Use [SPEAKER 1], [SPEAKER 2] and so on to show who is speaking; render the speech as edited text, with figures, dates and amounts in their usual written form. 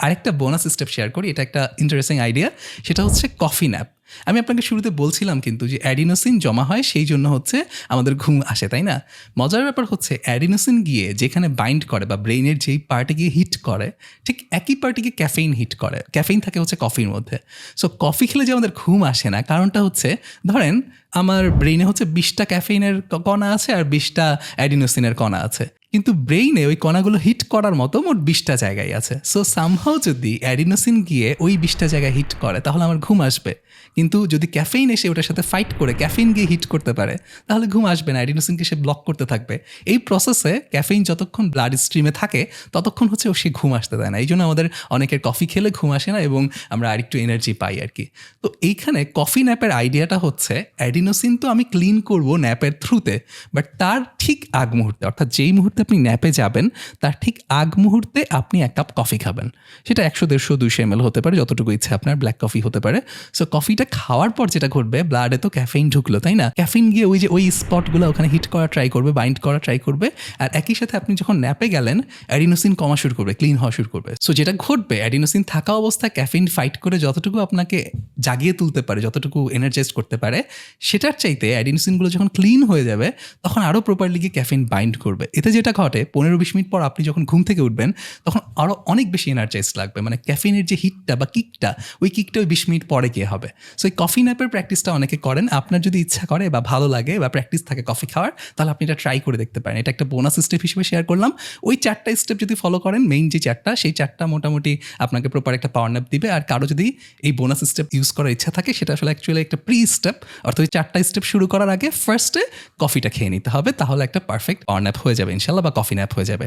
[SPEAKER 1] আরেকটা bonus step share করি, এটা একটা ইন্টারেস্টিং আইডিয়া, সেটা হচ্ছে কফি ন্যাপ। আমি আপনাকে শুরুতে বলছিলাম কিন্তু যে অ্যাডিনোসিন জমা হয় সেই জন্য হচ্ছে আমাদের ঘুম আসে, তাই না? মজার ব্যাপার হচ্ছে অ্যাডিনোসিন গিয়ে যেখানে বাইন্ড করে বা ব্রেইনের যেই পার্টে গিয়ে হিট করে, ঠিক একই পার্টিকে ক্যাফেইন হিট করে। ক্যাফেইন থাকে হচ্ছে কফির মধ্যে। সো কফি খেলে যে আমাদের ঘুম আসে না, কারণটা হচ্ছে ধরেন আমার ব্রেইনে হচ্ছে 20টা ক্যাফেইনের কণা আছে আর 20টা অ্যাডিনোসিনের কণা আছে, কিন্তু ব্রেইনে ওই কণাগুলো হিট করার মতো মোট 20টা জায়গায় আছে। সো সামহাও যদি অ্যাডিনোসিন গিয়ে ওই 20টা জায়গায় হিট করে তাহলে আমার ঘুম আসবে, কিন্তু যদি ক্যাফেইন এসে ওটার সাথে ফাইট করে ক্যাফেইন গিয়ে হিট করতে পারে তাহলে ঘুম আসবে না, অ্যাডিনোসিনকে সে ব্লক করতে থাকবে। এই প্রসেসে ক্যাফেইন যতক্ষণ ব্লাড স্ট্রিমে থাকে ততক্ষণ হচ্ছে ও সে ঘুম আসতে দেয় না। এই জন্য আমাদের অনেকের কফি খেলে ঘুম আসে না এবং আমরা আরেকটু এনার্জি পাই আর কি। তো এইখানে কফি ন্যাপের আইডিয়াটা হচ্ছে অ্যাডিনোসিন তো আমি ক্লিন করব ন্যাপের থ্রুতে, বাট তার ঠিক আগ মুহূর্তে, অর্থাৎ যেই মুহূর্তে আপনি ন্যাপে যাবেন তার ঠিক আগ মুহূর্তে আপনি এক কাপ কফি খাবেন। সেটা 100, 150, 200 ml হতে পারে, যতটুকু ইচ্ছে আপনার, ব্ল্যাক কফি হতে পারে। সো কফিটা খাওয়ার পর যেটা ঘটবে, ব্লাডে তো ক্যাফেইন ঢুকলো, তাই না? ক্যাফেইন গিয়ে ওই যে ওই স্পটগুলো ওখানে হিট করা ট্রাই করবে, বাইন্ড করা ট্রাই করবে, আর একই সাথে আপনি যখন ন্যাপে গেলেন অ্যাডিনোসিন কমা শুরু করবে, ক্লিন হওয়া শুরু করবে। সো যেটা ঘটবে, অ্যাডিনোসিন থাকা অবস্থায় ক্যাফেইন ফাইট করে যতটুকু আপনাকে জাগিয়ে তুলতে পারে, যতটুকু এনার্জাইজ করতে পারে, সেটার চাইতে অ্যাডিনোসিনগুলো যখন ক্লিন হয়ে যাবে তখন আরও প্রপারলি গিয়ে ক্যাফেইন বাইন্ড করবে। এতে যেটা ঘটে, 15-20 মিনিট পর আপনি যখন ঘুম থেকে উঠবেন তখন আরও অনেক বেশি এনার্জাইজ লাগবে, মানে ক্যাফেইনের যে হিটটা বা কিকটা, ওই কিকটা ওই 20 মিনিট পরে গিয়ে হবে। সো এই কফি ন্যাপের প্র্যাকটিসটা অনেকে করেন। আপনার যদি ইচ্ছা করে বা ভালো লাগে বা প্র্যাকটিস থাকে কফি খাওয়ার, তাহলে আপনি এটা ট্রাই করে দেখতে পারেন। এটা একটা বোনাস স্টেপ হিসেবে শেয়ার করলাম। ওই 4টা স্টেপ যদি ফলো করেন, মেইন যে 4টা, সেই 4টা মোটামুটি আপনাকে প্রপার একটা পাওয়ার ন্যাপ দিবে। আর কারো যদি এই বোনাস স্টেপ ইউজ করার ইচ্ছা থাকে, সেটা আসলে অ্যাকচুয়ালি একটা প্রি স্টেপ, অর্থাৎ ওই 4টা স্টেপ শুরু করার আগে ফার্স্টে কফিটা খেয়ে নিতে হবে, তাহলে একটা পারফেক্ট পাওয়ার ন্যাপ হয়ে যাবে ইনশাল্লাহ, বা কফি ন্যাপ হয়ে যাবে।